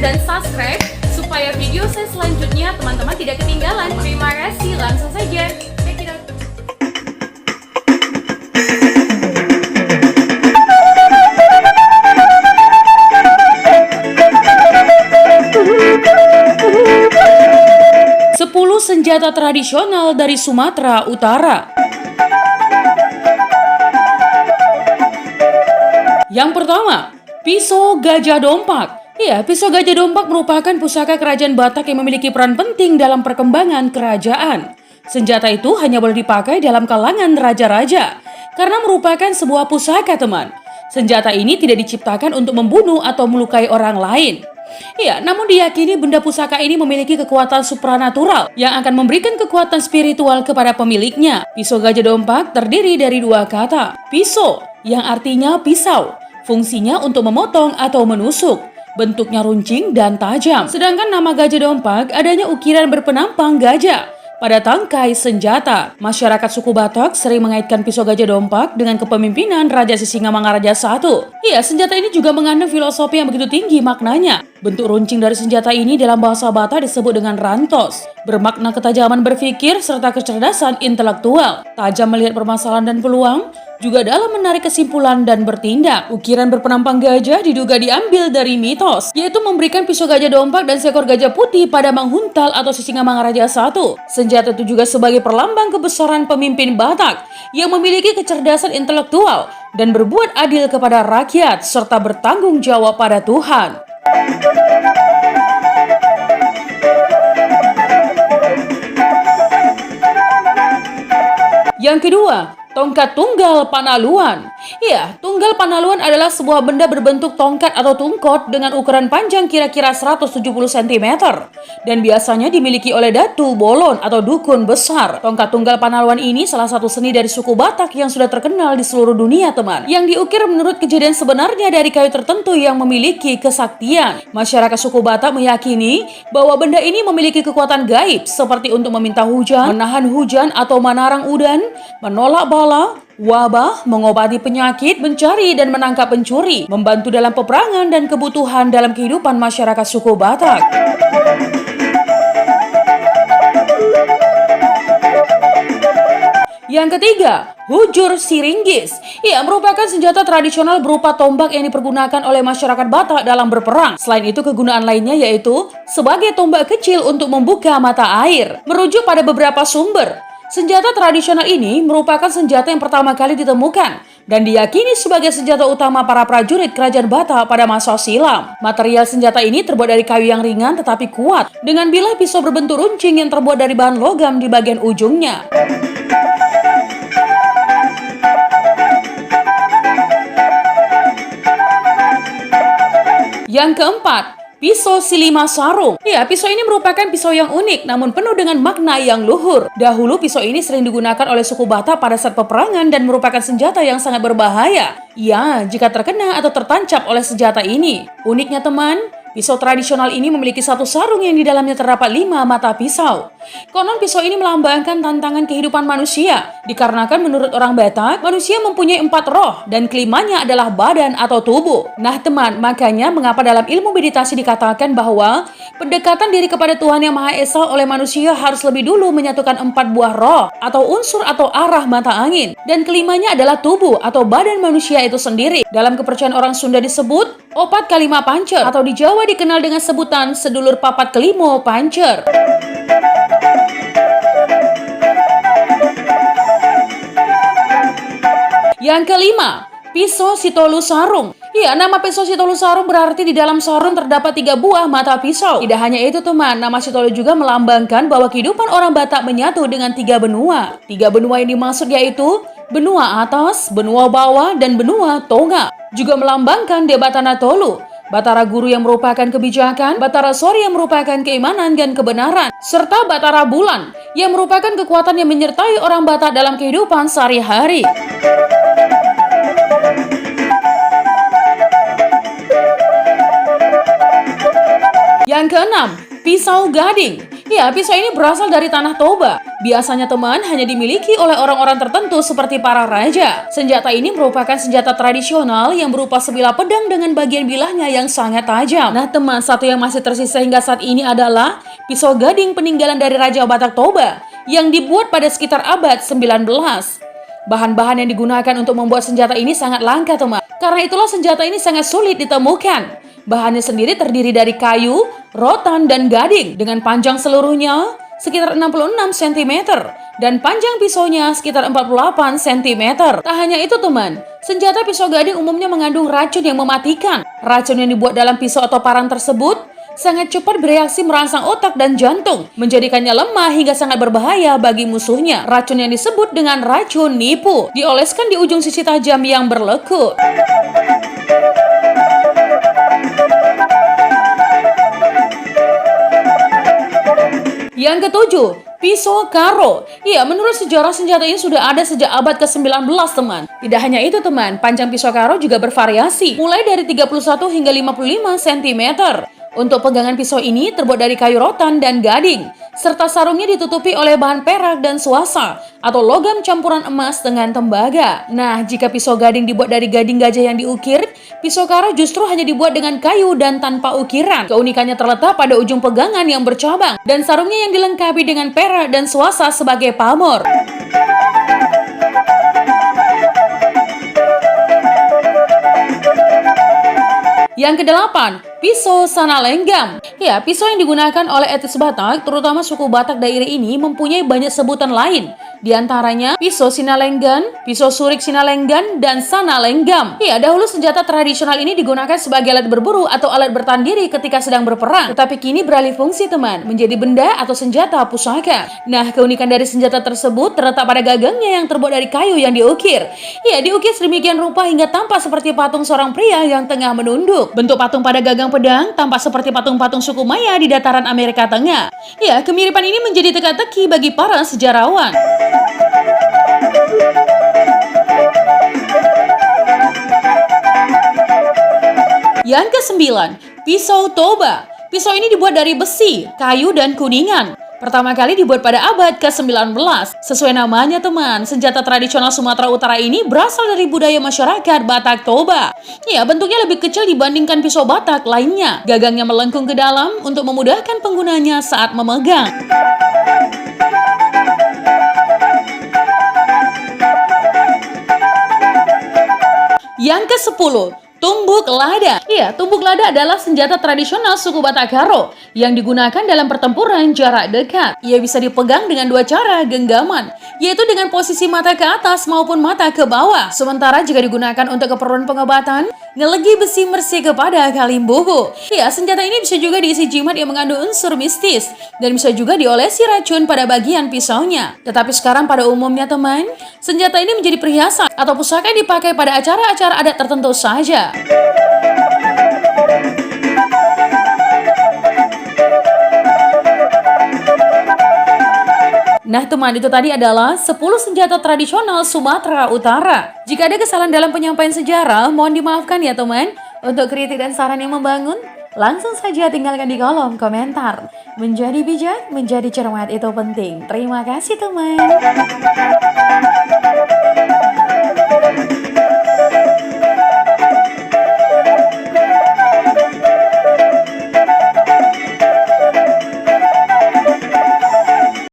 dan subscribe supaya video saya selanjutnya teman-teman tidak ketinggalan. Terima kasih, langsung saja. Check it out. Senjata tradisional dari Sumatera Utara. Yang pertama, pisau gajah dompak. Ya, pisau gajah dompak merupakan pusaka kerajaan Batak yang memiliki peran penting dalam perkembangan kerajaan. Senjata itu hanya boleh dipakai dalam kalangan raja-raja karena merupakan sebuah pusaka, teman. Senjata ini tidak diciptakan untuk membunuh atau melukai orang lain. Ya, namun diyakini benda pusaka ini memiliki kekuatan supranatural yang akan memberikan kekuatan spiritual kepada pemiliknya. Pisau gajah dompak terdiri dari dua kata. Pisau, yang artinya pisau, fungsinya untuk memotong atau menusuk. Bentuknya runcing dan tajam. Sedangkan nama gajah dompak adanya ukiran berpenampang gajah pada tangkai senjata. Masyarakat suku Batak sering mengaitkan pisau gajah dompak dengan kepemimpinan Raja Sisingamangaraja I. Iya, senjata ini juga mengandung filosofi yang begitu tinggi maknanya. Bentuk runcing dari senjata ini dalam bahasa Batak disebut dengan rantos, bermakna ketajaman berpikir serta kecerdasan intelektual. Tajam melihat permasalahan dan peluang, juga dalam menarik kesimpulan dan bertindak. Ukiran berpenampang gajah diduga diambil dari mitos, yaitu memberikan pisau gajah dompak dan seekor gajah putih pada Mang Huntal atau Sisingamangaraja I. Senjata itu juga sebagai perlambang kebesaran pemimpin Batak yang memiliki kecerdasan intelektual dan berbuat adil kepada rakyat serta bertanggung jawab pada Tuhan. Yang kedua, tongkat tunggal Panaluan. Ya, tunggal Panaluan adalah sebuah benda berbentuk tongkat atau tungkot dengan ukuran panjang kira-kira 170 cm dan biasanya dimiliki oleh datu bolon atau dukun besar. Tongkat tunggal Panaluan ini salah satu seni dari suku Batak yang sudah terkenal di seluruh dunia, teman. Yang diukir menurut kejadian sebenarnya dari kayu tertentu yang memiliki kesaktian. Masyarakat suku Batak meyakini bahwa benda ini memiliki kekuatan gaib seperti untuk meminta hujan, menahan hujan atau menarang udan, menolak bala, wabah, mengobati penyakit, mencari dan menangkap pencuri, membantu dalam peperangan dan kebutuhan dalam kehidupan masyarakat suku Batak. Yang ketiga, hujur siringgis. Ia merupakan senjata tradisional berupa tombak yang dipergunakan oleh masyarakat Batak dalam berperang. Selain itu, kegunaan lainnya yaitu sebagai tombak kecil untuk membuka mata air. Merujuk pada beberapa sumber, senjata tradisional ini merupakan senjata yang pertama kali ditemukan dan diyakini sebagai senjata utama para prajurit kerajaan Batak pada masa silam. Material senjata ini terbuat dari kayu yang ringan tetapi kuat dengan bilah pisau berbentuk runcing yang terbuat dari bahan logam di bagian ujungnya. Yang keempat, pisau silima sarung. Ya, pisau ini merupakan pisau yang unik namun penuh dengan makna yang luhur. Dahulu pisau ini sering digunakan oleh suku Batak pada saat peperangan dan merupakan senjata yang sangat berbahaya. Ya, jika terkena atau tertancap oleh senjata ini. Uniknya, teman, pisau tradisional ini memiliki satu sarung yang di dalamnya terdapat 5 mata pisau. Konon pisau ini melambangkan tantangan kehidupan manusia, dikarenakan menurut orang Batak, manusia mempunyai 4 roh dan kelimanya adalah badan atau tubuh. Nah, teman, makanya mengapa dalam ilmu meditasi dikatakan bahwa pendekatan diri kepada Tuhan Yang Maha Esa oleh manusia harus lebih dulu menyatukan 4 buah roh atau unsur atau arah mata angin, dan kelimanya adalah tubuh atau badan manusia itu sendiri. Dalam kepercayaan orang Sunda disebut opat kalima pancer, atau di Jawa dikenal dengan sebutan sedulur papat kelimo pancer. Yang kelima, pisau sitolu sarung. Ya, nama pisau sitolu sarung berarti di dalam sarung terdapat 3 buah mata pisau. Tidak hanya itu, teman, nama sitolu juga melambangkan bahwa kehidupan orang Batak menyatu dengan 3 benua. 3 benua yang dimaksud yaitu benua atas, benua bawah, dan benua tonga. Juga melambangkan Debatana Tolu, Batara Guru yang merupakan kebijakan, Batara Sori yang merupakan keimanan dan kebenaran, serta Batara Bulan yang merupakan kekuatan yang menyertai orang Batak dalam kehidupan sehari-hari. Yang keenam, pisau gading. Ya, pisau ini berasal dari Tanah Toba. Biasanya teman hanya dimiliki oleh orang-orang tertentu seperti para raja. Senjata ini merupakan senjata tradisional yang berupa sebilah pedang dengan bagian bilahnya yang sangat tajam. Nah teman, satu yang masih tersisa hingga saat ini adalah pisau gading peninggalan dari Raja Batak Toba yang dibuat pada sekitar abad 19. Bahan-bahan yang digunakan untuk membuat senjata ini sangat langka teman. Karena itulah senjata ini sangat sulit ditemukan. Bahannya sendiri terdiri dari kayu, rotan, dan gading dengan panjang seluruhnya sekitar 66 cm dan panjang pisaunya sekitar 48 cm. Tak hanya itu teman, senjata pisau gading umumnya mengandung racun yang mematikan. Racun yang dibuat dalam pisau atau parang tersebut sangat cepat bereaksi merangsang otak dan jantung, menjadikannya lemah hingga sangat berbahaya bagi musuhnya. Racun yang disebut dengan racun nipu dioleskan di ujung sisi tajam yang berlekut. Yang ketujuh, pisau karo. Ya, menurut sejarah senjata ini sudah ada sejak abad ke-19 teman. Tidak hanya itu teman, panjang pisau karo juga bervariasi, mulai dari 31 hingga 55 cm. Untuk pegangan pisau ini terbuat dari kayu rotan dan gading, serta sarungnya ditutupi oleh bahan perak dan suasa atau logam campuran emas dengan tembaga. Nah, jika pisau gading dibuat dari gading gajah yang diukir, pisau karo justru hanya dibuat dengan kayu dan tanpa ukiran. Keunikannya terletak pada ujung pegangan yang bercabang dan sarungnya yang dilengkapi dengan perak dan suasa sebagai pamor. Yang kedelapan, pisau Sanalenggam. Ya, pisau yang digunakan oleh etnis Batak, terutama suku Batak daerah ini mempunyai banyak sebutan lain. Di antaranya pisau Sinalenggan, pisau surik Sinalenggan, dan Sanalenggam. Ya, dahulu senjata tradisional ini digunakan sebagai alat berburu atau alat bertahan diri ketika sedang berperang. Tetapi kini beralih fungsi teman, menjadi benda atau senjata pusaka. Nah, keunikan dari senjata tersebut terletak pada gagangnya yang terbuat dari kayu yang diukir. Ya, diukir sedemikian rupa hingga tampak seperti patung seorang pria yang tengah menunduk. Bentuk patung pada gagang pedang tampak seperti patung-patung suku Maya di dataran Amerika Tengah. Ya, kemiripan ini menjadi teka-teki bagi para sejarawan. Yang kesembilan, pisau Toba. Pisau ini dibuat dari besi, kayu, dan kuningan. Pertama kali dibuat pada abad ke-19. Sesuai namanya teman, senjata tradisional Sumatera Utara ini berasal dari budaya masyarakat Batak Toba. Ya, bentuknya lebih kecil dibandingkan pisau Batak lainnya. Gagangnya melengkung ke dalam untuk memudahkan penggunanya saat memegang. Yang ke-10, tumbuk lada. Ya, tumbuk lada adalah senjata tradisional suku Batak Karo yang digunakan dalam pertempuran jarak dekat. Ia bisa dipegang dengan dua cara genggaman, yaitu dengan posisi mata ke atas maupun mata ke bawah. Sementara jika digunakan untuk keperluan pengobatan, ngelegi besi mersi kepada kalimbubu. Ya, senjata ini bisa juga diisi jimat yang mengandung unsur mistis dan bisa juga diolesi racun pada bagian pisaunya. Tetapi sekarang pada umumnya teman, senjata ini menjadi perhiasan atau pusaka yang dipakai pada acara-acara adat tertentu saja. Nah teman, itu tadi adalah 10 senjata tradisional Sumatera Utara. Jika ada kesalahan dalam penyampaian sejarah, mohon dimaafkan ya teman. Untuk kritik dan saran yang membangun, langsung saja tinggalkan di kolom komentar. Menjadi bijak, menjadi cermat itu penting. Terima kasih teman.